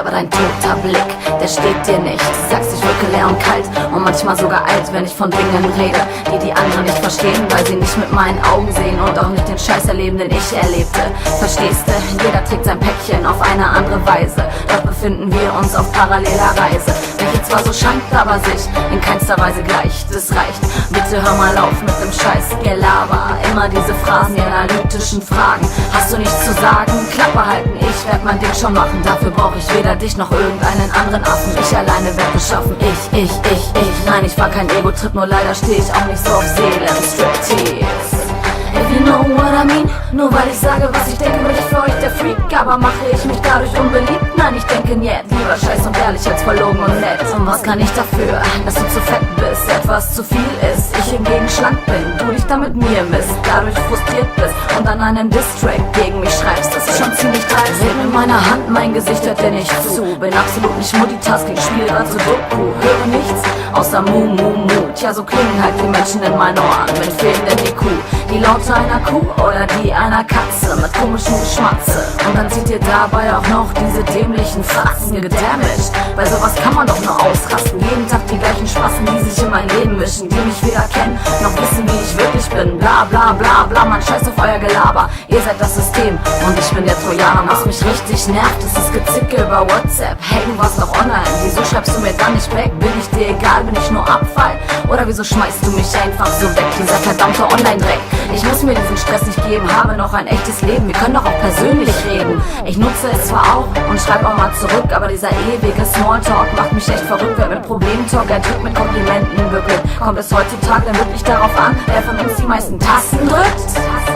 aber dein toter Blick, der steht dir nicht. Du sagst, ich wirke leer und kalt und manchmal sogar alt, wenn ich von Dingen rede, die andere nicht verstehen, weil sie nicht mit meinen Augen sehen und auch nicht den Scheiß erleben, den ich erlebte. Verstehst du? Jeder trägt sein Päckchen auf eine andere Weise, doch befinden wir uns auf paralleler Reise, welche zwar so scheint, aber sich in keinster Weise gleicht. Es reicht, bitte hör mal auf mit dem Scheiß Gelaber, immer diese Phrasen, die analytischen Fragen. Hast du nichts zu sagen? Klappe halten, ich werd mein Ding schon machen. Dafür brauch ich weder dich noch irgendeinen anderen Affen. Ich alleine werd beschaffen. Ich. Nein, ich war kein Ego-Trip, nur leider steh ich auch nicht so auf Seelen-Striptease. If you know what I mean. Nur weil ich sage, was ich denke, bin ich für euch der Freak. Aber mache ich mich dadurch unbeliebt? Nein, ich denke nicht. Lieber scheiß und ehrlich als verlogen und nett. Und was kann ich dafür, dass du zu fett bist, etwas zu viel ist? Ich hingegen schlank bin, du dich damit mir misst, dadurch frustriert bist und an einen Distrack gegen mich schreibst. Das ist schon ziemlich dreist. Red mit meiner Hand, mein Gesicht hört dir nicht zu. Bin absolut nicht Multitasking, spiele grad so Doku. Höre nichts außer Mu. Tja, so klingen halt die Menschen in meinen Ohren mit fehlendem IQ. Die Laute einer Kuh oder die einer Katze mit komischen Geschmatze. Und dann zieht ihr dabei auch noch diese dämlichen Fratzen gedamaged. Bei sowas kann man doch nur ausrasten. Jeden Tag die gleichen Spassen, die sich in mein Leben mischen, die mich weder kennen, noch wissen, wie ich wirklich bin. Bla bla bla bla, man scheiß auf euer Gelaber. Ihr seid das System und ich bin der Trojaner. Was mich richtig nervt, ist das Gezicke über WhatsApp. Hey, du warst doch online, wieso schreibst du mir dann nicht back? Bin ich dir egal, bin ich nur Abfall? Oder wieso schmeißt du mich einfach so weg? Dieser verdammte Online-Dreck. Ich muss mir diesen Stress nicht geben, habe noch ein echtes Leben. Wir können doch auch persönlich reden. Ich nutze es zwar auch und schreibe auch mal zurück, aber dieser ewige Smalltalk macht mich echt verrückt. Wer mit Problemtalk erdrückt mit Komplimenten wirklich. Kommt es heutzutage dann wirklich darauf an, wer von uns die meisten Tasten drückt?